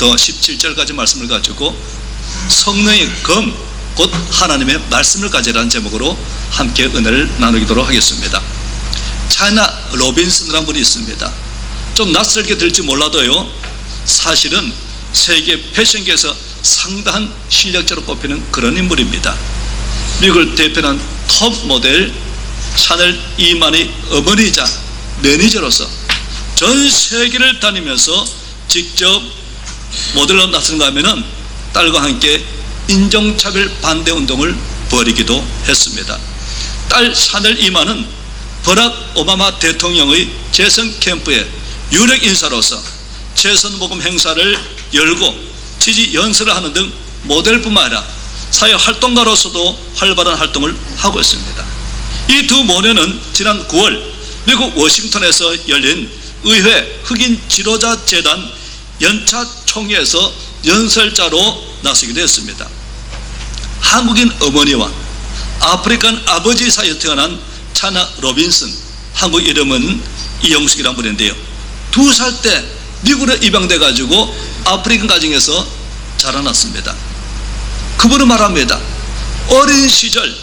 더 17절까지 말씀을 가지고 성령의 검 곧 하나님의 말씀을 가지라는 제목으로 함께 은혜를 나누도록 하겠습니다. 차이나 로빈슨이라는 분이 있습니다. 좀 낯설게 들지 몰라도요, 사실은 세계 패션계에서 상당한 실력자로 꼽히는 그런 인물입니다. 미국을 대표하는 톱 모델 샤넬 이만의 어머니이자 매니저로서 전 세계를 다니면서 직접 모델로 나섰는가 하면은 딸과 함께 인종차별 반대 운동을 벌이기도 했습니다. 딸 샤넬 이만은 버락 오바마 대통령의 재선 캠프의 유력 인사로서 재선 모금 행사를 열고 지지 연설을 하는 등 모델뿐만 아니라 사회 활동가로서도 활발한 활동을 하고 있습니다. 이 두 모녀는 지난 9월 미국 워싱턴에서 열린 의회 흑인 지도자 재단 연차 총회에서 연설자로 나서기도 했습니다. 한국인 어머니와 아프리칸 아버지 사이에 태어난 차이나 로빈슨, 한국 이름은 이영숙이라는 분인데요, 2살 때 미국으로 입양돼 가지고 아프리칸 가정에서 자라났습니다. 그분은 말합니다. 어린 시절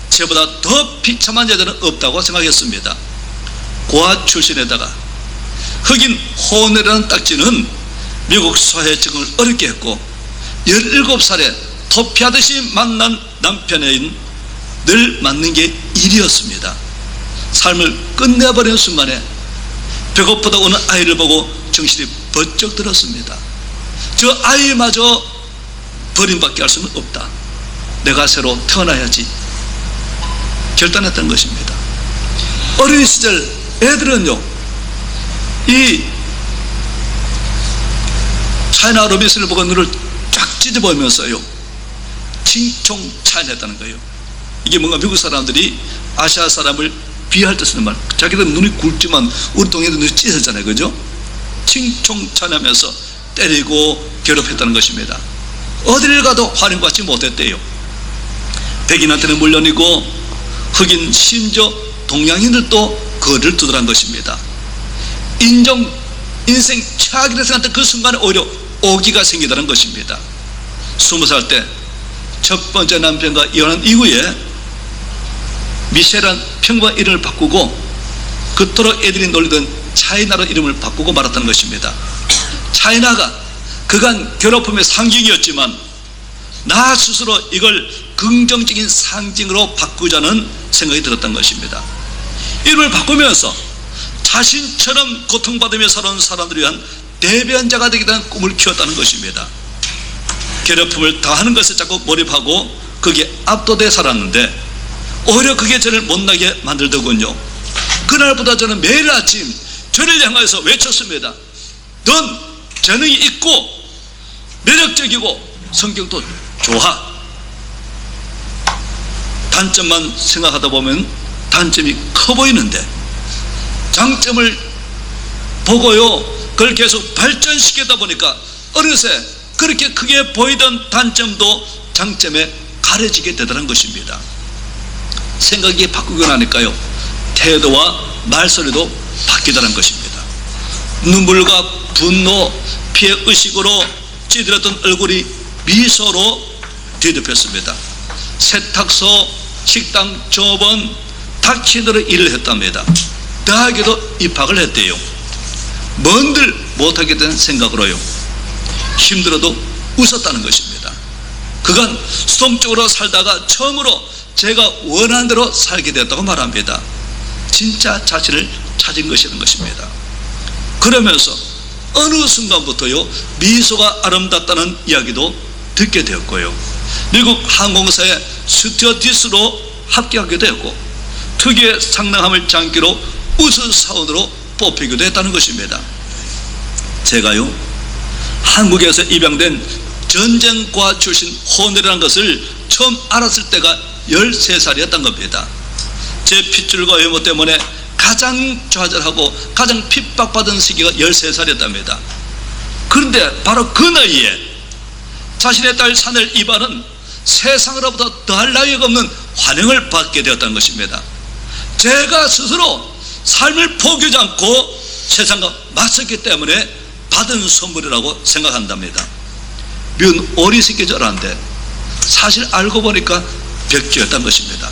저보다 더 비참한 여자는 없다고 생각했습니다. 고아 출신에다가 흑인 호너라는 딱지는 미국 사회에 적응을 어렵게 했고 17살에 도피하듯이 만난 남편에는 늘 맞는 게 일이었습니다. 삶을 끝내버리는 순간에 배고프다 오는 아이를 보고 정신이 번쩍 들었습니다. 저 아이마저 버림받게 할 수는 없다. 내가 새로 태어나야지 결단했던 것입니다. 어린 시절 애들은요, 이 차이나 로빈슨을 보고 눈을 쫙 찢어보면서요, 칭총찬했다는 거예요. 이게 뭔가 미국 사람들이 아시아 사람을 비할 때 쓰는 말, 자기들은 눈이 굵지만 우리 동네도 눈이 찢어졌잖아요, 그죠? 칭총찬하면서 때리고 괴롭혔다는 것입니다. 어디를 가도 환영받지 못했대요. 백인한테는 물론이고 흑인 심지어 동양인들도 거리를 두더란 것입니다. 인생 최악이라 생각했던 그 순간에 오히려 오기가 생기다는 것입니다. 20살 때 첫 번째 남편과 이혼한 이후에 미셸한 평범한 이름을 바꾸고 그토록 애들이 놀리던 차이나로 이름을 바꾸고 말았다는 것입니다. 차이나가 그간 괴롭힘의 상징이었지만 나 스스로 이걸 긍정적인 상징으로 바꾸자는 생각이 들었던 것입니다. 이름을 바꾸면서 자신처럼 고통받으며 살아온 사람들을 위한 대변자가 되겠다는 꿈을 키웠다는 것입니다. 괴롭힘을 당하는 것에 자꾸 몰입하고 거기에 압도돼 살았는데 오히려 그게 저를 못나게 만들더군요. 그날보다 저는 매일 아침 저를 향해서 외쳤습니다. 넌 재능이 있고 매력적이고 성격도 좋아. 단점만 생각하다 보면 단점이 커 보이는데 장점을 보고요, 그걸 계속 발전시키다 보니까 어느새 그렇게 크게 보이던 단점도 장점에 가려지게 되더란 것입니다. 생각이 바꾸고 나니까요, 태도와 말소리도 바뀌더란 것입니다. 눈물과 분노, 피해의식으로 찌들었던 얼굴이 미소로 뒤덮였습니다. 세탁소, 식당, 조번, 탁신으로 일을 했답니다. 대학에도 입학을 했대요. 뭔들 못하게 된 생각으로요, 힘들어도 웃었다는 것입니다. 그간 수동적으로 살다가 처음으로 제가 원하는 대로 살게 되었다고 말합니다. 진짜 자신을 찾은 것이라는 것입니다. 그러면서 어느 순간부터요, 미소가 아름답다는 이야기도 듣게 되었고요, 미국 항공사의 스튜어디스로 합격하게 되었고 특유의 상냥함을 장기로 우수 사원으로 뽑히기도 했다는 것입니다. 제가요, 한국에서 입양된 전쟁과 출신 호너라는 것을 처음 알았을 때가 13살이었던 겁니다. 제 핏줄과 외모 때문에 가장 좌절하고 가장 핍박받은 시기가 13살이었답니다. 그런데 바로 그 나이에 자신의 딸 샤넬 이반은 세상으로부터 더할 나위가 없는 환영을 받게 되었다는 것입니다. 제가 스스로 삶을 포기하지 않고 세상과 맞섰기 때문에 받은 선물이라고 생각한답니다. 미운 오리 새끼 줄 알았는데 사실 알고 보니까 백지였다는 것입니다.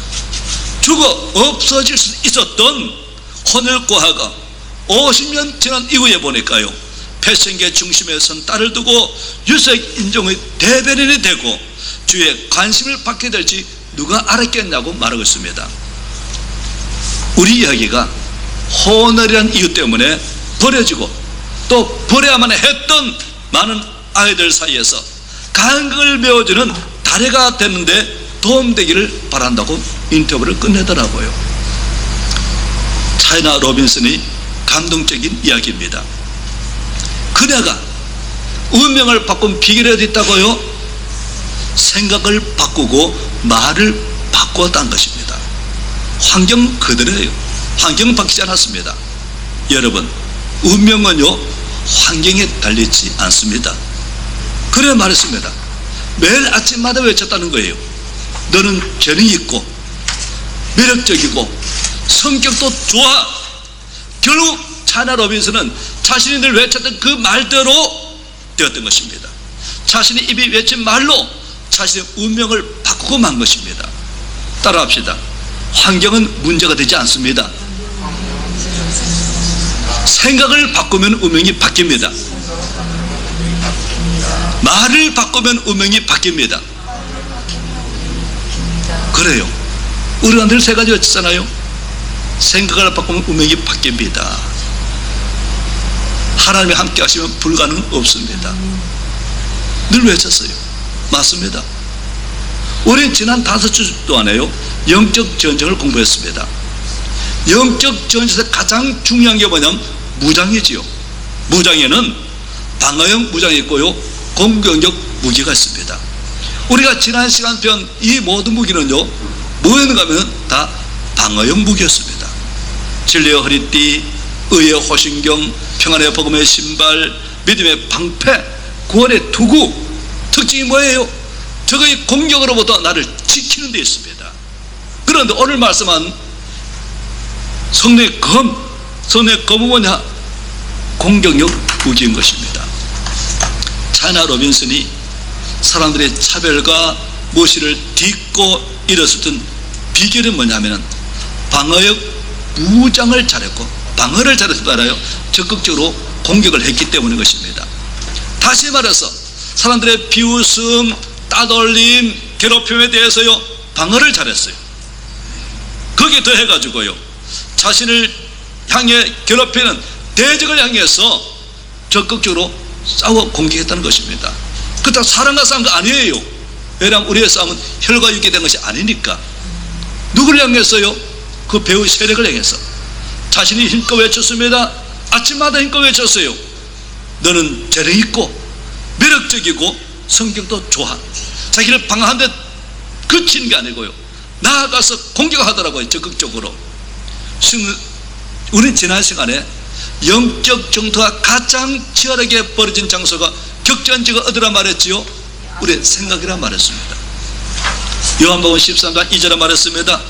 죽어 없어질 수 있었던 혼혈고아가 50년 지난 이후에 보니까요, 패션계 중심에 선 딸을 두고 유색 인종의 대변인이 되고 주의 관심을 받게 될지 누가 알았겠냐고 말하고 있습니다. 우리 이야기가 혼혈이라는 이유 때문에 버려지고 또 버려야만 했던 많은 아이들 사이에서 간극을 메워주는 다리가 되는데 도움되기를 바란다고 인터뷰를 끝내더라고요. 차이나 로빈슨이 감동적인 이야기입니다. 그녀가 운명을 바꾼 비결이 어디 있다고요? 생각을 바꾸고 말을 바꾸었다는 것입니다. 환경 그대로예요. 환경은 바뀌지 않았습니다. 여러분, 운명은요 환경에 달리지 않습니다. 그래 말했습니다. 매일 아침마다 외쳤다는 거예요. 너는 재능이 있고 매력적이고 성격도 좋아. 결국 차이나 로빈슨은 자신이 늘 외쳤던 그 말대로 되었던 것입니다. 자신이 입이 외친 말로 자신의 운명을 바꾸고 만 것입니다. 따라합시다. 환경은 문제가 되지 않습니다. 생각을 바꾸면 운명이 바뀝니다. 말을 바꾸면 운명이 바뀝니다. 그래요. 우리가 늘 세 가지 외쳤잖아요. 생각을 바꾸면 운명이 바뀝니다. 하나님이 함께 하시면 불가능 없습니다. 늘 외쳤어요. 맞습니다. 우리는 지난 5주 동안에요 영적 전쟁을 공부했습니다. 영적 전쟁에서 가장 중요한 게 뭐냐면 무장이지요. 무장에는 방어형 무장이 있고요 공격력 무기가 있습니다. 우리가 지난 시간 배운 이 모든 무기는요 뭐였는가 하면 다 방어형 무기였습니다. 진리의 허리띠, 의의 호신경, 평안의 복음의 신발, 믿음의 방패, 구원의 투구. 특징이 뭐예요? 적의 공격으로부터 나를 지키는 데 있습니다. 그런데 오늘 말씀한 성령의 검, 성령의 검은 뭐냐? 공격력 무기인 것입니다. 차이나 로빈슨이 사람들의 차별과 무시를 딛고 일었었던 비결은 뭐냐면 방어력 무장을 잘했고 방어를 잘해서 따라요 적극적으로 공격을 했기 때문인 것입니다. 다시 말해서 사람들의 비웃음, 따돌림, 괴롭힘에 대해서요 방어를 잘했어요. 거기에 더해 가지고요 자신을 향해 괴롭히는 대적을 향해서 적극적으로 싸워 공격했다는 것입니다. 그렇다고 사람과 싸운 거 아니에요. 왜냐하면 우리의 싸움은 혈과 육이 된 것이 아니니까. 누구를 향해서요? 그 배우 세력을 향해서 자신이 힘껏 외쳤습니다. 아침마다 힘껏 외쳤어요. 너는 재능 있고 매력적이고 성격도 좋아. 자기를 방어한 데 그치는 게 아니고요 나아가서 공격하더라고요. 적극적으로. 우리는 지난 시간에 영적 정토가 가장 치열하게 벌어진 장소가 격전지가 어디라 말했지요? 우리의 생각이라 말했습니다. 요한복음 13장 2절에 말했습니다.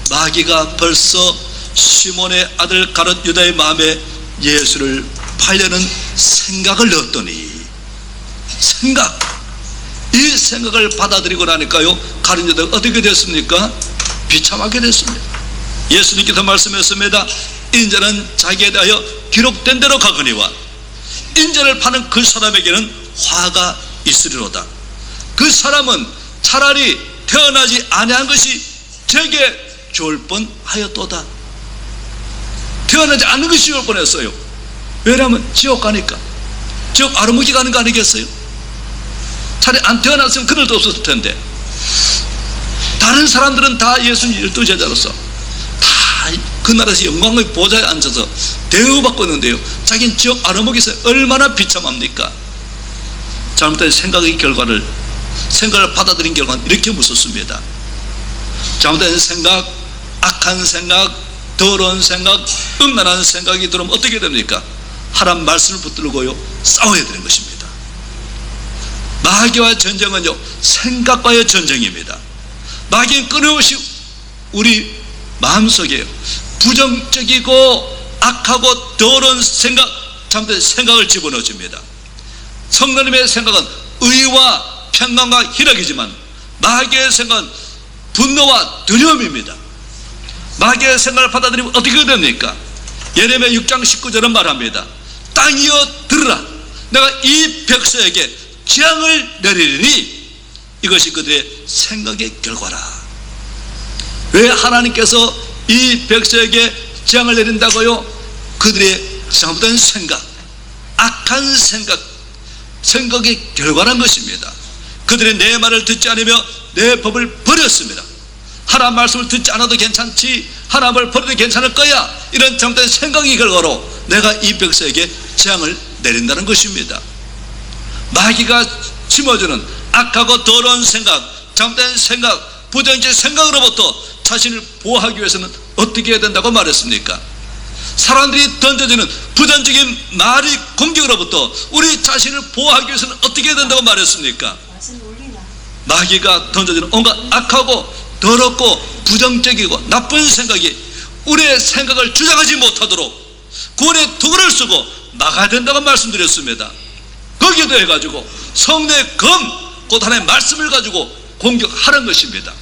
마귀가 벌써 시몬의 아들 가롯 유다의 마음에 예수를 팔려는 생각을 넣었더니 이 생각을 받아들이고 나니까요 가룟 유다가 어떻게 됐습니까? 비참하게 됐습니다. 예수님께서 말씀했습니다. 인자는 자기에 대하여 기록된 대로 가거니와 인자를 파는 그 사람에게는 화가 있으리로다. 그 사람은 차라리 태어나지 아니한 것이 제게 좋을 뻔하였도다. 태어나지 않는 것이 좋을 뻔했어요. 왜냐하면 지옥 가니까. 지옥 아르무기 가는 거 아니겠어요? 차라리 안 태어났으면 그늘도 없었을 텐데. 다른 사람들은 다 예수님 12제자로서 다 그 나라에서 영광의 보좌에 앉아서 대우받고 있는데요 자기는 지옥 아르무기에서 얼마나 비참합니까? 잘못된 생각의 결과를 생각을 받아들인 결과는 이렇게 무섭습니다. 잘못된 생각, 악한 생각, 더러운 생각, 음란한 생각이 들어오면 어떻게 됩니까? 하나님 말씀을 붙들고요 싸워야 되는 것입니다. 마귀와 전쟁은요 생각과의 전쟁입니다. 마귀는 끊임없이 우리 마음속에 부정적이고 악하고 더러운 생각 잘못된 생각을 집어넣어줍니다. 성도님의 생각은 의와 평강과 희락이지만 마귀의 생각은 분노와 두려움입니다. 마귀의 생각을 받아들이면 어떻게 됩니까? 예레미야 6장 19절은 말합니다. 땅이여 들으라, 내가 이 백성에게 재앙을 내리리니 이것이 그들의 생각의 결과라. 왜 하나님께서 이 백성에게 재앙을 내린다고요? 그들의 잘못된 생각, 악한 생각의 결과란 것입니다. 그들이 내 말을 듣지 않으며 내 법을 버렸습니다. 하나님 말씀을 듣지 않아도 괜찮지, 하나님을 버려도 괜찮을 거야, 이런 잘못된 생각의 결과로 내가 이 백성에게 재앙을 내린다는 것입니다. 마귀가 심어주는 악하고 더러운 생각, 잘못된 생각, 부정적인 생각으로부터 자신을 보호하기 위해서는 어떻게 해야 된다고 말했습니까? 사람들이 던져주는 부정적인 말의 공격으로부터 우리 자신을 보호하기 위해서는 어떻게 해야 된다고 말했습니까? 마귀가 던져주는 온갖 악하고 더럽고 부정적이고 나쁜 생각이 우리의 생각을 주장하지 못하도록 구원의 도구를 쓰고 막아야 된다고 말씀드렸습니다. 거기에 더해가지고 성령의 검, 곧 하나님의 말씀을 가지고 공격하는 것입니다.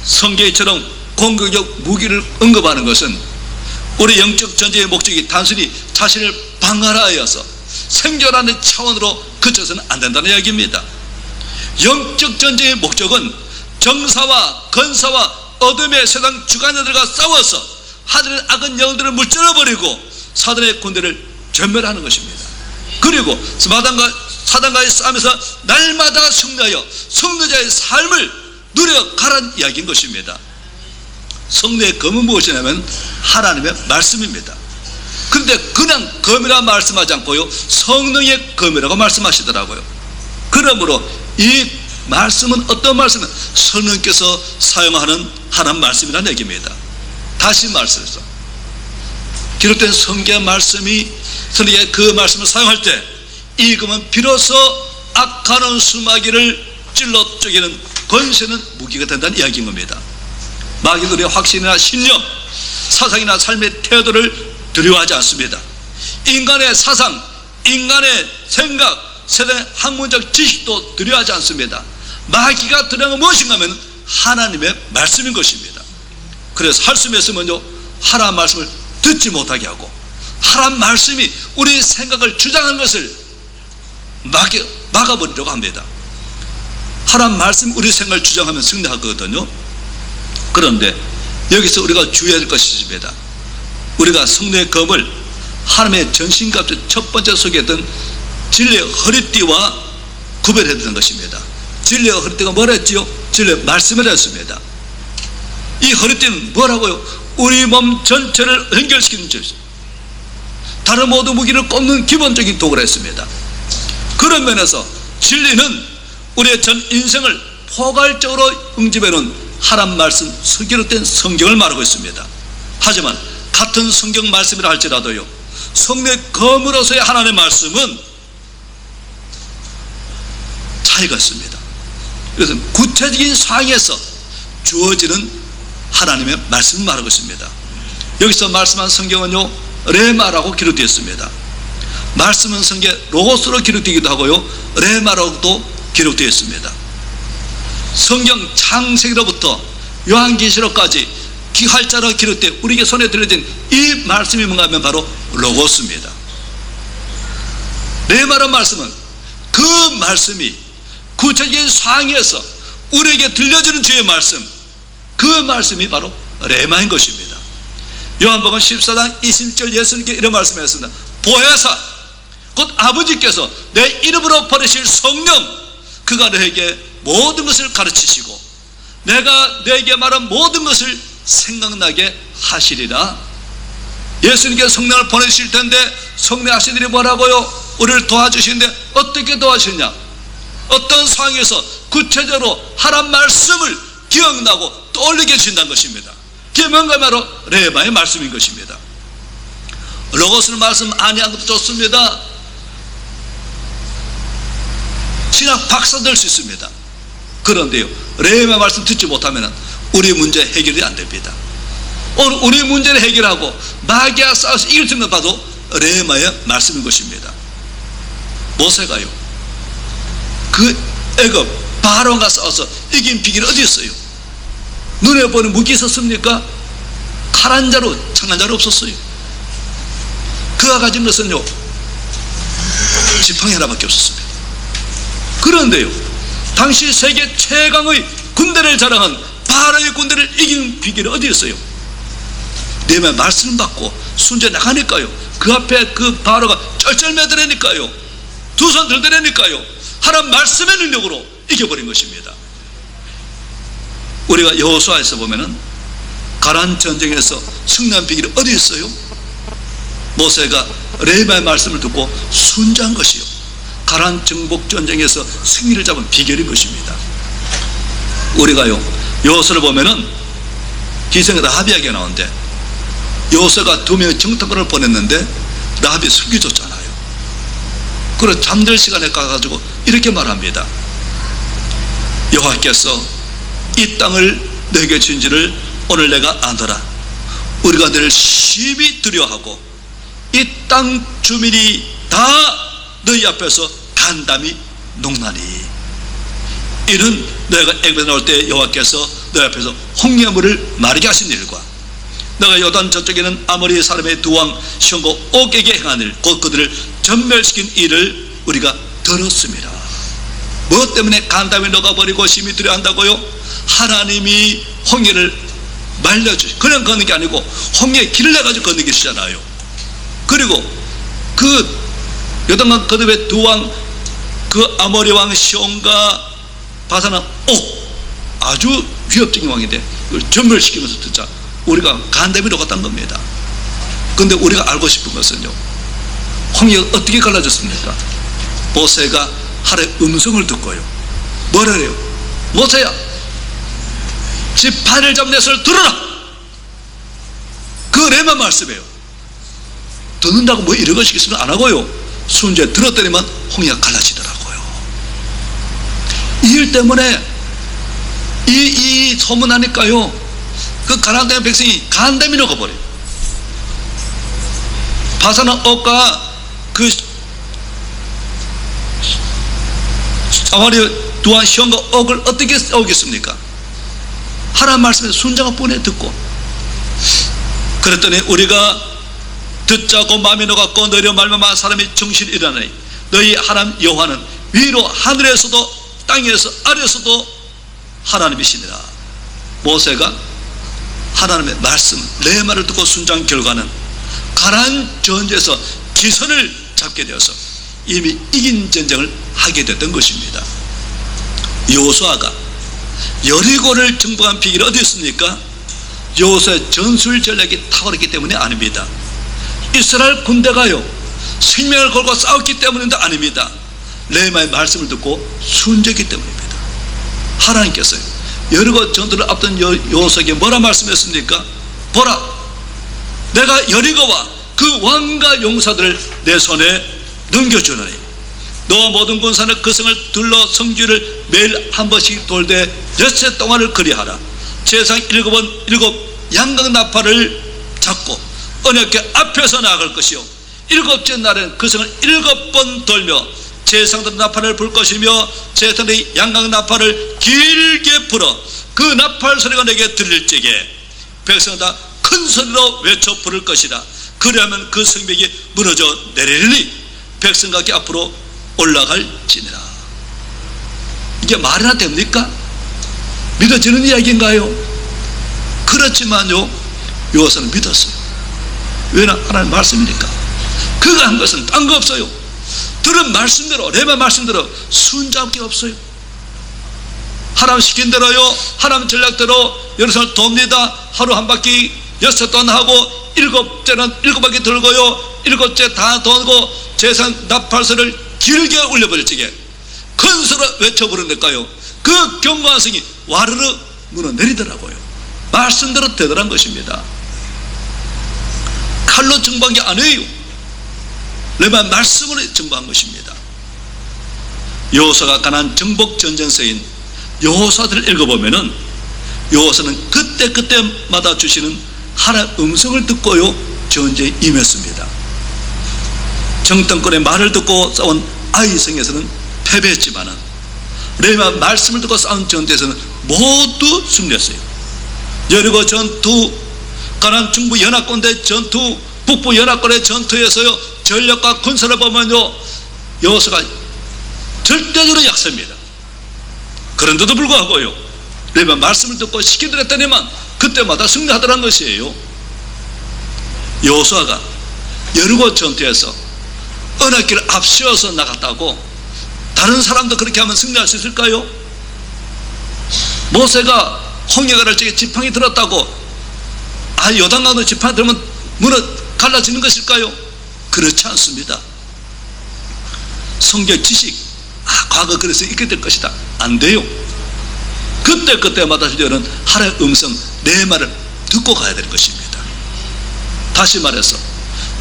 성경처럼 공격적 무기를 언급하는 것은 우리 영적 전쟁의 목적이 단순히 자신을 방어하여서 생존하는 차원으로 그쳐서는 안 된다는 이야기입니다. 영적 전쟁의 목적은 정사와 건사와 어둠의 세상 주관자들과 싸워서 하늘의 악은 영들을 물질러버리고 사단의 군대를 전멸하는 것입니다. 그리고 사단과의 싸움에서 날마다 승리하여 승리자의 삶을 누려가라는 이야기인 것입니다. 성령의 검은 무엇이냐면 하나님의 말씀입니다. 그런데 그냥 검이라 말씀하지 않고요, 성령의 검이라고 말씀하시더라고요. 그러므로 이 말씀은 어떤 말씀은 성령께서 사용하는 하나님 말씀이라는 얘기입니다. 다시 말씀해서 기록된 성경 말씀이 성령의 그 말씀을 사용할 때 이 검은 비로소 악하는 수마귀를 찔러 쪼개는 권세는 무기가 된다는 이야기인 겁니다. 마귀들의 확신이나 신념, 사상이나 삶의 태도를 두려워하지 않습니다. 인간의 사상, 인간의 생각, 세상의 학문적 지식도 두려워하지 않습니다. 마귀가 두려운 건 무엇인가 하면 하나님의 말씀인 것입니다. 그래서 할 수 있으면요, 하나님 말씀을 듣지 못하게 하고 하나님 말씀이 우리 생각을 주장하는 것을 막아버리려고 합니다. 하나님 말씀 우리 생각을 주장하면 승리하거든요. 그런데 여기서 우리가 주의해야 할 것이 있습니다. 우리가 성령의 검을 하나님의 전신갑주 첫 번째 소개했던 진리의 허리띠와 구별해야 되는 것입니다. 진리의 허리띠가 뭐라 했지요? 진리의 말씀을 했습니다. 이 허리띠는 뭐라고요? 우리 몸 전체를 연결시키는 것입니다. 다른 모든 무기를 꼽는 기본적인 도구라 했습니다. 그런 면에서 진리는 우리의 전 인생을 포괄적으로 응집해놓은 하나님 말씀, 기록된 성경을 말하고 있습니다. 하지만 같은 성경 말씀이라 할지라도요, 성령의 검으로서의 하나님의 말씀은 차이가 있습니다. 그래서 구체적인 상황에서 주어지는 하나님의 말씀을 말하고 있습니다. 여기서 말씀한 성경은요, 레마라고 기록되어 있습니다. 말씀은 성경 로고스로 기록되기도 하고요, 레마라고도 기록되어 있습니다. 성경 창세기로부터 요한계시록까지 기활자로 기록된 우리에게 손에 들려진 이 말씀이 뭔가 하면 바로 로고스입니다. 레마라는 말씀은 그 말씀이 구체적인 상황에서 우리에게 들려주는 주의 말씀, 그 말씀이 바로 레마인 것입니다. 요한복음 14장 20절 예수님께 이런 말씀하셨습니다. 보혜사, 곧 아버지께서 내 이름으로 보내실 성령, 그가 너에게 모든 것을 가르치시고 내가 너에게 말한 모든 것을 생각나게 하시리라. 예수님께서 성령을 보내실 텐데 성령 하신 일이 뭐라고요? 우리를 도와주시는데 어떻게 도와주시냐? 어떤 상황에서 구체적으로 하나님 말씀을 기억나고 떠올리게 해주신다는 것입니다. 그게 뭔가 바로 레마의 말씀인 것입니다. 로고스는 말씀 아니한 것도 좋습니다. 신학 박사 될 수 있습니다. 그런데요, 레마의 말씀 듣지 못하면 우리 문제 해결이 안 됩니다. 오늘 우리 문제를 해결하고 마귀와 싸워서 이길 수 있는 봐도 레마의 말씀인 것입니다. 모세가요, 그 애굽 바로가 싸워서 이긴 비결이 어디 있어요? 눈에 보는 무기 있었습니까? 칼 한 자루, 창 한 자루 없었어요. 그가 가진 것은요, 지팡이 하나밖에 없었습니다. 그런데요, 당시 세계 최강의 군대를 자랑한 바로의 군대를 이긴 비결이 어디 있어요? 내말 말씀 받고 순전히 나가니까요. 그 앞에 그 바로가 쩔쩔매더라니까요. 두 손 들더라니까요. 하나님 말씀의 능력으로 이겨버린 것입니다. 우리가 여호수아에서 보면은 가나안 전쟁에서 승리한 비결이 어디 있어요? 모세가 레마의 말씀을 듣고 순종한 것이요, 가나안 정복 전쟁에서 승리를 잡은 비결인 것입니다. 우리가요, 여호수아를 보면은 기생의 라합 이야기가 나오는데, 여호수아가 2명의 정탐꾼을 보냈는데 라합이 숨겨줬잖아요. 그래서 잠들 시간에 가가지고 이렇게 말합니다. 여호와께서 이 땅을 내게 주신지를 오늘 내가 아노라. 우리가 너를 심히 두려워하고 이 땅 주민이 다 너희 앞에서 간담이 녹나니, 이는 너희가 애굽에 나올 때 여호와께서 너희 앞에서 홍해물을 마르게 하신 일과 너가 요단 저쪽에는 아모리 사람의 두 왕 시온과 옥에게 행한 일, 곧 그들을 전멸시킨 일을 우리가 들었습니다. 무엇 때문에 간담이 녹아버리고 심히 두려워한다고요? 하나님이 홍해를 말려주시, 그냥 걷는 게 아니고 홍해에 길을 내가지고 걷는 것이잖아요. 그리고 그 요단강 거듭의 두 왕, 그 아모리 왕 시온과 바산한 옥, 아주 위협적인 왕인데 그걸 전멸시키면서 듣자 우리가 간담이 녹았다는 겁니다. 그런데 우리가 알고 싶은 것은요, 홍해가 어떻게 갈라졌습니까? 모세가 하나의 음성을 듣고요, 뭐라 그래요? 모세야, 지팡이를 잡는 녀석을 들어라. 그 레마 말씀이에요. 듣는다고 뭐 이런 것이 있으면 안 하고요, 순전히 들었더니만 홍해가 갈라지더라고요. 이 일 때문에 이 소문하니까요, 그 가나안 땅의 백성이 간담이 녹아버려요. 바산한 옥과 그 아모리 두 왕 시온과 옥을 어떻게 싸우겠습니까? 하나님 말씀에서 순종한 뿐에 듣고, 그랬더니 우리가 듣자고 마음이 녹았고 너희로 말미암아 사람이 정신이 일어나니 너희 하나님 여호와는 위로 하늘에서도 땅에서 아래에서도 하나님이시니라. 모세가 하나님의 말씀 레마를 듣고 순종한 결과는 가나안 전쟁에서 기선을 잡게 되어서 이미 이긴 전쟁을 하게 됐던 것입니다. 여호수아가 여리고를 정복한 비결이 어디 있습니까? 여호수아의 전술 전략이 탁월했기 때문이 아닙니다. 이스라엘 군대가요, 생명을 걸고 싸웠기 때문인데 아닙니다. 레마의 말씀을 듣고 순종했기 때문입니다. 하나님께서요, 여리고 전투를 앞둔 여호수아에게 뭐라 말씀했습니까? 보라, 내가 여리고와 그 왕과 용사들을 내 손에 넘겨주노니 너와 모든 군사는 그 성을 둘러 성주를 매일 한 번씩 돌되 엿새 동안을 그리하라. 제상 7번 7 양각 나팔을 잡고 언약궤 앞에서 나아갈 것이요, 7째 날엔 그 성을 7번 돌며 제상들 나팔을 불 것이며 제사장의 양각 나팔을 길게 불어 그 나팔 소리가 내게 들릴 적에 백성은 다 큰 소리로 외쳐 부를 것이라. 그리하면 그 성벽이 무너져 내리리니 백성각이 앞으로 올라갈지니라. 이게 말이나 됩니까? 믿어지는 이야기인가요? 그렇지만요, 여호수아는 믿었어요. 왜냐? 하나님 말씀이니까. 그가 한 것은 딴 거 없어요. 들은 말씀대로, 레마 말씀대로 순종할 게 없어요. 하나님 시킨 대로요, 하나님 전략대로 여러분을 돕니다. 하루 한 바퀴 6번 하고 7째는 7바퀴 돌고요, 7째 다 돌고 제상 나팔소를 길게 울려버릴 적에 큰 소리로 외쳐부르니까요, 그 견고한 성이 와르르 무너내리더라고요. 말씀대로 되더란 것입니다. 칼로 정복한 게 아니에요. 레마 말씀으로 정복한 것입니다. 여호수아가 가나안 정복 전쟁서인 여호수아들을 읽어보면은 여호수아는 그때마다 주시는 하나님의 음성을 듣고요 전쟁에 임했습니다. 정탐꾼의 말을 듣고 싸운 아이성에서는 패배했지만은 레위와 말씀을 듣고 싸운 전투에서는 모두 승리했어요. 여리고 전투, 가나안 중부 연합군대 전투, 북부 연합군의 전투에서요, 전력과 군사를 보면요, 여호수아가 절대적으로 약세입니다. 그런데도 불구하고요, 레위와 말씀을 듣고 시키들 했더니만 그때마다 승리하더라는 것이에요. 여호수아가 여리고 전투에서 언약궤를 앞세워서 나갔다고 다른 사람도 그렇게 하면 승리할 수 있을까요? 모세가 홍해가를 저기 지팡이 들었다고 요단강도 지팡이 들면 무너 갈라지는 것일까요? 그렇지 않습니다. 성경 지식, 과거 그래서 있게 될 것이다, 안 돼요. 그때마다 들려오는 하나님의 음성, 내 말을 듣고 가야 되는 것입니다. 다시 말해서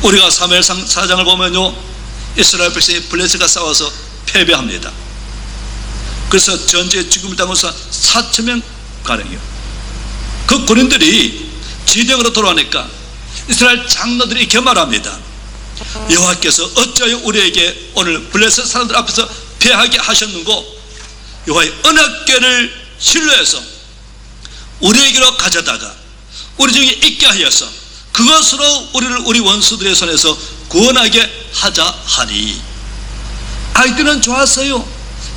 우리가 사무엘상 4장을 보면요, 이스라엘 백성이 블레셋과 싸워서 패배합니다. 그래서 전쟁에 죽음을 당해서 4,000명 가량이요. 그 군인들이 진영으로 돌아오니까 이스라엘 장로들이 이렇게 말합니다. 여호와께서 어찌하여 우리에게 오늘 블레셋 사람들 앞에서 패하게 하셨는고, 여호와의 언약궤를 신뢰해서 우리에게로 가져다가 우리 중에 있게 하여서 그것으로 우리를 우리 원수들의 손에서 구원하게 하자 하니. 아이들은 좋았어요.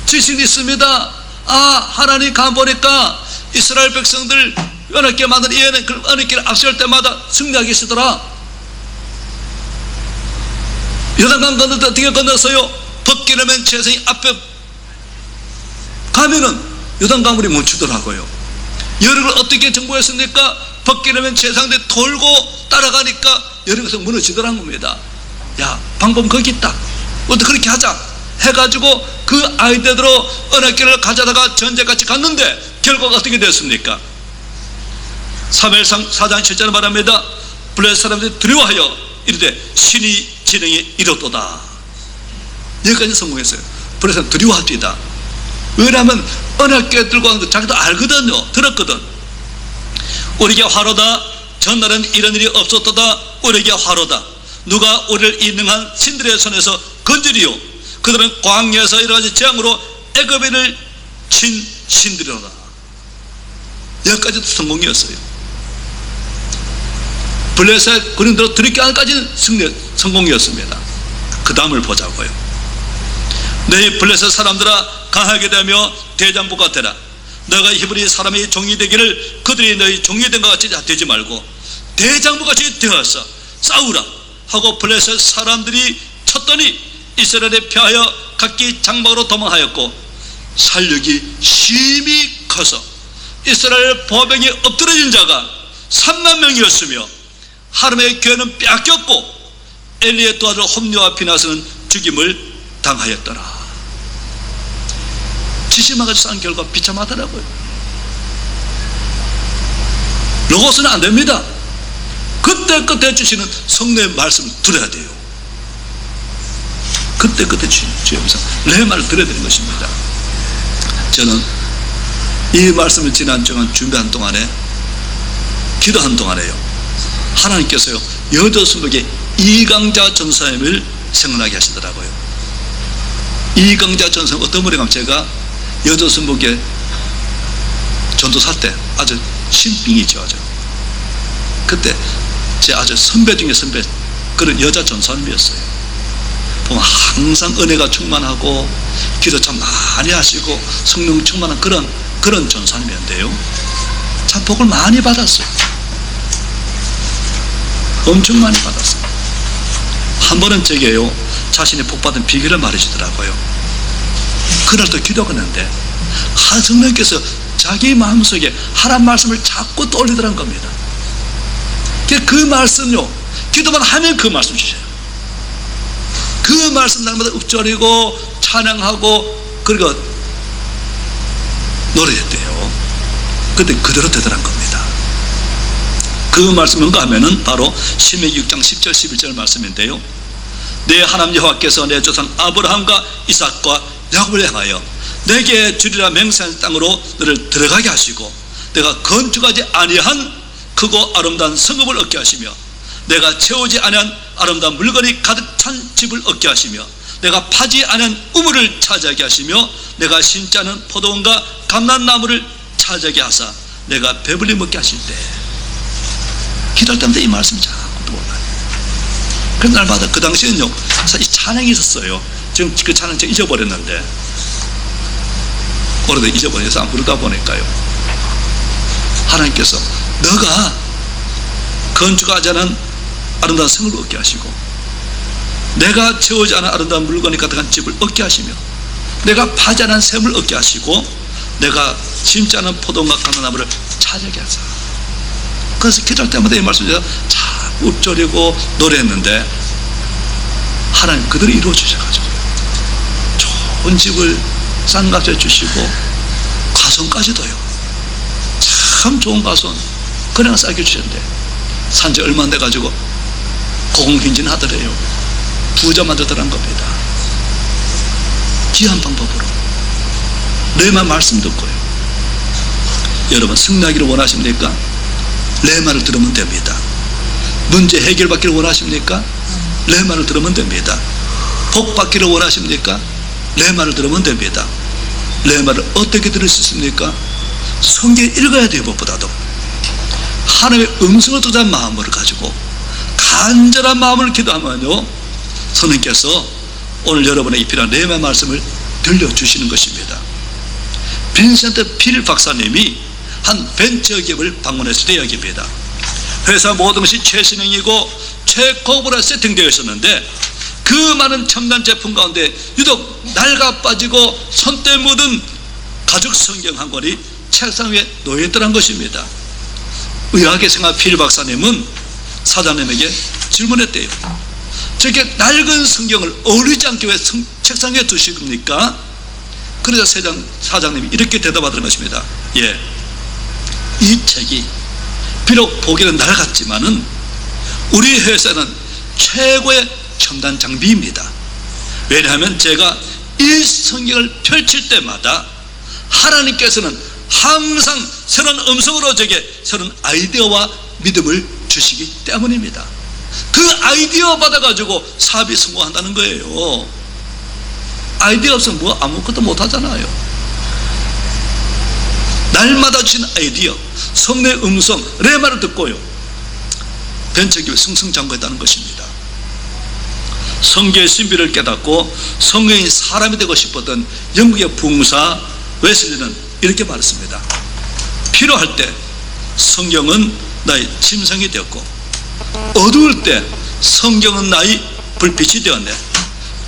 지식이 있습니다. 하나님 가보니까 이스라엘 백성들 언약궤 만든 이 언약궤를 앞세울 때마다 승리하게 하시더라. 요단강 건널 때 어떻게 건넜어요? 벗기려면 제사장이 앞에 가면은 요단강물이 멈추더라고요. 여리고를 어떻게 정복했습니까? 벗기려면 제사장들이 돌고 따라가니까 여리고에서 무너지더란 겁니다. 야, 방법 거기 있다. 어떻게 그렇게 하자 해가지고 그 아이들로 언약궤를 가져다가 전쟁같이 갔는데 결과가 어떻게 됐습니까? 사무엘상 4장 7절에 말합니다. 블레셋 사람들이 두려워하여 이르되 신이 진행에 이르도다. 여기까지 성공했어요. 블레셋은 두려워합니다. 왜냐하면 언약궤 들고 가는 거 자기도 알거든요. 들었거든. 우리에게 화로다. 전날은 이런 일이 없었도다. 우리에게 화로다. 누가 우리를 이 능한 신들의 손에서 건지리요. 그들은 광야에서 여러가지 재앙으로 애굽인을 친 신들이로다. 여기까지도 성공이었어요. 블레셋 군인들로 들이게 하기까지는 성공이었습니다. 그 다음을 보자고요. 너희 블레셋 사람들아, 강하게 되며 대장부가 되라. 너가 히브리 사람의 종이 되기를 그들이 너희 종이 된 것 같이 되지 말고 대장부같이 되어서 싸우라 하고 블레셋 사람들이 쳤더니 이스라엘에 피하여 각기 장막으로 도망하였고 살력이 심히 커서 이스라엘 보병에 엎드러진 자가 3만 명이었으며 하나님의 교회는 뺏겼고 엘리의 두 아들 홈리와 비나스는 죽임을 당하였더라. 지심하고 싸운 결과 비참하더라고요. 로고스는 안 됩니다. 그때 주시는 성령의 말씀을 들어야 돼요. 그때 주의 음성, 내 말을 들어야 되는 것입니다. 저는 이 말씀을 지난 동안 준비한 동안에, 기도한 동안에요, 하나님께서요 여조선복의 이강자 전사님을 생각나게 하시더라고요. 이강자 전사님 어떤 분이 가면 제가 여조선복의 전도사 때 아주 신빙이죠. 아주 그때 제 아주 선배 중에 선배, 그런 여자 전사님이었어요. 보면 항상 은혜가 충만하고 기도 참 많이 하시고 성령 충만한 그런 전사님이었는데요, 참 복을 많이 받았어요. 엄청 많이 받았어요. 한 번은 제게요 자신이 복받은 비결을 말해주더라고요. 그날도 기도가 했는데 성령께서 자기 마음속에 하나님 말씀을 자꾸 떠올리더란 겁니다. 그 말씀요, 기도만 하면 그 말씀 주셔요. 그 말씀 날마다 읊조리고 찬양하고 그리고 노래했대요. 그때 그대로 되더란 겁니다. 그 말씀 뭔가 하면은 바로 신명기 6장 10절 11절 말씀인데요, 내 하나님 여호와께서 내 조상 아브라함과 이삭과 야곱을 향하여 내게 주리라 맹세한 땅으로 너를 들어가게 하시고 내가 건축하지 아니한 크고 아름다운 성읍을 얻게 하시며 내가 채우지 아니한 아름다운 물건이 가득 찬 집을 얻게 하시며 내가 파지 않은 우물을 차지하게 하시며 내가 심지 않은 포도원과 감람나무를 차지하게 하사 내가 배불리 먹게 하실 때, 기도할 때마다 이 말씀이 자꾸 떠올라요. 그런 날마다 그 당시에는요 사실 찬양이 있었어요. 지금 그 찬양 제가 잊어버렸는데, 오래된 잊어버려서 안 부르다 보니까요, 하나님께서 너가 건축하지 않은 아름다운 성을 얻게 하시고 내가 채우지 않은 아름다운 물건이 가득한 집을 얻게 하시며 내가 파지 않은 샘을 얻게 하시고 내가 심지 않은 포도원과 감람나무를 차지하게 하사. 그래서 기도할 때마다 이 말씀을 제가 참 읊조리고 노래했는데 하나님 그대로 이루어 주셔가지고 좋은 집을 싼 값에 주시고 가손까지도요, 참 좋은 가손 그냥 싸게 주셨는데 산지 얼마 안 돼가지고 고공행진하더래요. 부자 만들더란 겁니다. 귀한 방법으로 레마 말씀 듣고요. 여러분 승리하기를 원하십니까? 레마를 들으면 됩니다. 문제 해결받기를 원하십니까? 레마를 들으면 됩니다. 복 받기를 원하십니까? 레마를 들으면 됩니다. 레마를 어떻게 들을 수 있습니까? 성경 읽어야 돼요. 무엇보다도 하나님의 음성을 듣는 마음을 가지고 간절한 마음을 기도하면요, 선생님께서 오늘 여러분에게 필요한 레마 말씀을 들려주시는 것입니다. 빈센트 필 박사님이 한 벤처기업을 방문했을 때 이야기입니다. 회사 모든 것이 최신형이고 최고급으로 세팅되어 있었는데 그 많은 첨단 제품 가운데 유독 낡아 빠지고 손때 묻은 가죽 성경 한 권이 책상 위에 놓여있더란 것입니다. 의아하게 생각한 필 박사님은 사장님에게 질문했대요. 저렇게 낡은 성경을 어울리지 않게 왜 책상 위에 두십니까? 그래서 사장님이 이렇게 대답하던 것입니다. 예, 이 책이 비록 보기는 낡았지만은 우리 회사는 최고의 첨단 장비입니다. 왜냐하면 제가 이 성경을 펼칠 때마다 하나님께서는 항상 새로운 음성으로 제게 새로운 아이디어와 믿음을 주시기 때문입니다. 그 아이디어 받아가지고 사업이 성공한다는 거예요. 아이디어 없으면 뭐 아무것도 못하잖아요. 날마다 주신 아이디어, 성령의 음성, 레마를 듣고요, 벤처기업이 승승장구했다는 것입니다. 성경의 신비를 깨닫고 성경이 사람이 되고 싶었던 영국의 부흥사 웨슬리는 이렇게 말했습니다. 필요할 때 성경은 나의 침상이 되었고 어두울 때 성경은 나의 불빛이 되었네.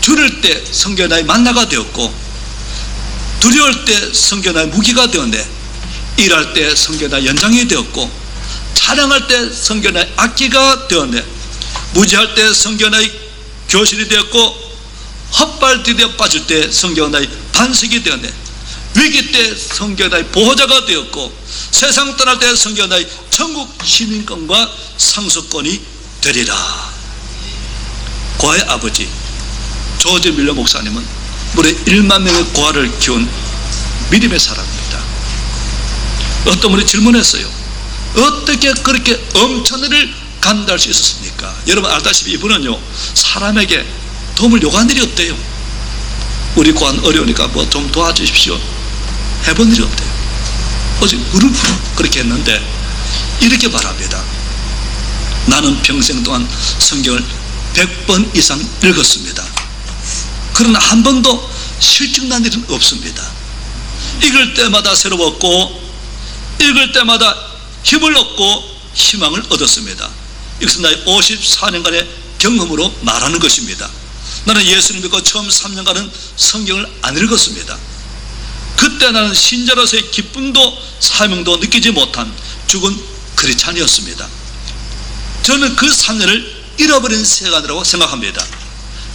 줄일 때 성경은 나의 만나가 되었고 두려울 때 성경은 나의 무기가 되었네. 일할 때 성경은 나의 연장이 되었고 찬양할 때 성경은 나의 악기가 되었네. 무지할 때 성경은 나의 교실이 되었고 헛발디뎌 빠질 때 성경은 나의 반석이 되었네. 위기 때 성경은 나의 보호자가 되었고 세상 떠날 때 성경은 나의 천국 시민권과 상속권이 되리라. 고아의 아버지 조지 밀러 목사님은 무려 1만 명의 고아를 키운 믿음의 사람입니다. 어떤 분이 질문했어요. 어떻게 그렇게 엄청난 일을 감당할 수 있었습니까? 여러분 알다시피 이분은요, 사람에게 도움을 요구한 일이 없대요. 우리 고안 어려우니까 뭐 좀 도와주십시오 해본 일이 없대요. 오직 무릎으로 그렇게 했는데 이렇게 말합니다. 나는 평생 동안 성경을 100번 이상 읽었습니다. 그러나 한 번도 실증난 일은 없습니다. 읽을 때마다 새로웠고 읽을 때마다 힘을 얻고 희망을 얻었습니다. 이것은 나의 54년간의 경험으로 말하는 것입니다. 나는 예수를 믿고 처음 3년간은 성경을 안 읽었습니다. 그때 나는 신자로서의 기쁨도 사명도 느끼지 못한 죽은 크리스찬이었습니다. 저는 그 3년을 잃어버린 시간이라고 생각합니다.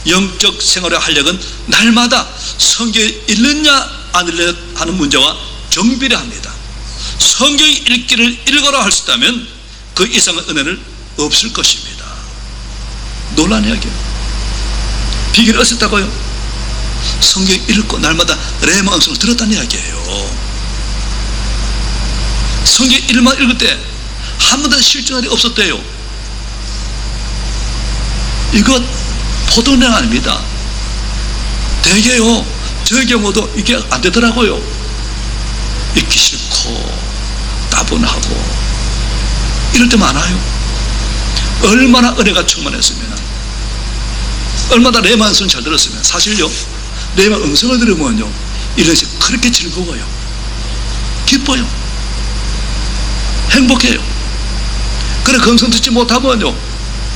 영적 생활의 활력은 날마다 성경을 읽느냐 안 읽느냐 하는 문제와 정비례합니다. 성경 읽기를 읽어라 할 수 있다면 그 이상의 은혜는 없을 것입니다. 놀란 이야기예요. 비결이 없었다고요? 성경 읽고 날마다 레마 음성을 들었다는 이야기예요. 성경 일만 읽을 때 한 번도 실증한 일이 없었대요. 이것 포도는 아닙니다. 대개요, 저 경우도 이게 안 되더라고요. 읽기 싫고 따분하고 이럴 때 많아요. 얼마나 은혜가 충만했으면, 얼마나 레마 음성을 잘 들었으면. 사실요, 레마 음성을 들으면요, 이것이 그렇게 즐거워요. 기뻐요. 행복해요. 그래, 그 음성 듣지 못하면요,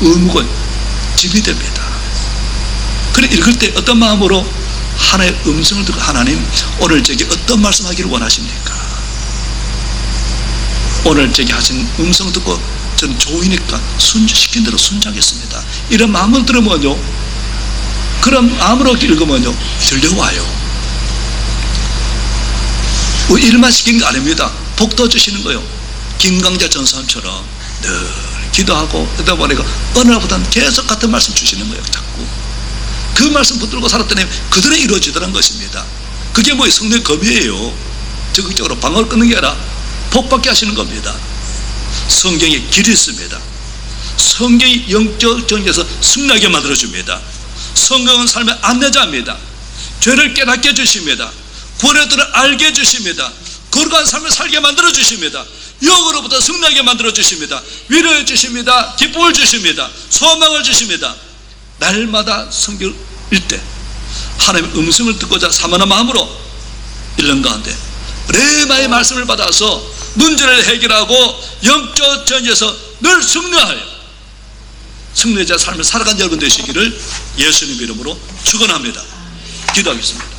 의무가 집이 됩니다. 그래, 읽을 때 어떤 마음으로 하나의 음성을 듣고, 하나님 오늘 제게 어떤 말씀하기를 원하십니까? 오늘 제게 하신 음성 듣고 저는 좋으니까 시킨 대로 순종하겠습니다. 이런 마음을 들으면요, 그런 마음으로 읽으면요, 들려와요. 일만 시킨 게 아닙니다. 복도 주시는 거요. 김강자 전사님처럼 늘 기도하고 그러다 보니까 어느 날보다는 계속 같은 말씀 주시는 거예요. 자꾸 그 말씀 붙들고 살았더니 그대로 이루어지더란 것입니다. 그게 뭐예요? 성령의 검이에요. 적극적으로 방어를 끊는 게 아니라 복받게 하시는 겁니다. 성경에 길이 있습니다. 성경이 영적 정리에서 승리하게 만들어줍니다. 성경은 삶의 안내자입니다. 죄를 깨닫게 해주십니다. 구원의 뜻을 알게 해주십니다. 거룩한 삶을 살게 만들어주십니다. 영으로부터 승리하게 만들어주십니다. 위로해 주십니다. 기쁨을 주십니다. 소망을 주십니다. 날마다 성경을 읽되 하나님의 음성을 듣고자 사모하는 마음으로 읽는 가운데 레마의 말씀을 받아서 문제를 해결하고 영적 전쟁에서 늘 승리하여 승리자 삶을 살아간 여러분 되시기를 예수님 이름으로 축원합니다. 기도하겠습니다.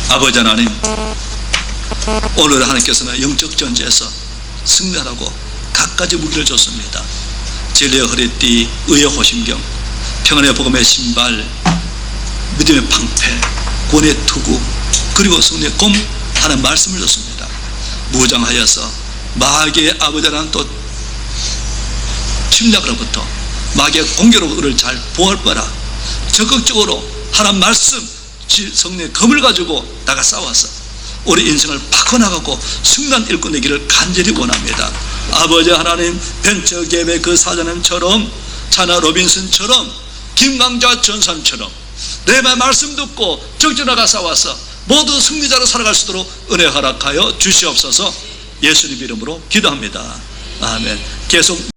아버지 하나님, 오늘 하나님께서는 영적 전쟁에서 승리하라고 갖가지 무기를 줬습니다. 진리의 허리띠, 의의 호심경, 평안의 복음의 신발, 믿음의 방패, 구원의 투구, 그리고 승리의 검 하는 말씀을 줬습니다. 무장하여서 마귀의 아버지 하나님 또 침략으로부터 마귀의 공격으로부터 우리를 잘 보호할 거라. 적극적으로 하나님 말씀 성령의 검을 가지고 나가 싸워서 우리 인생을 바꿔나가고 승리한 일꾼 되기를 간절히 원합니다. 아버지 하나님, 벤처기업의 그 사장님처럼, 차나 로빈슨처럼, 김강자 전사님처럼 내 말씀 듣고 적절하게 싸워서 모두 승리자로 살아갈 수 있도록 은혜 허락하여 주시옵소서. 예수님 이름으로 기도합니다. 아멘. 계속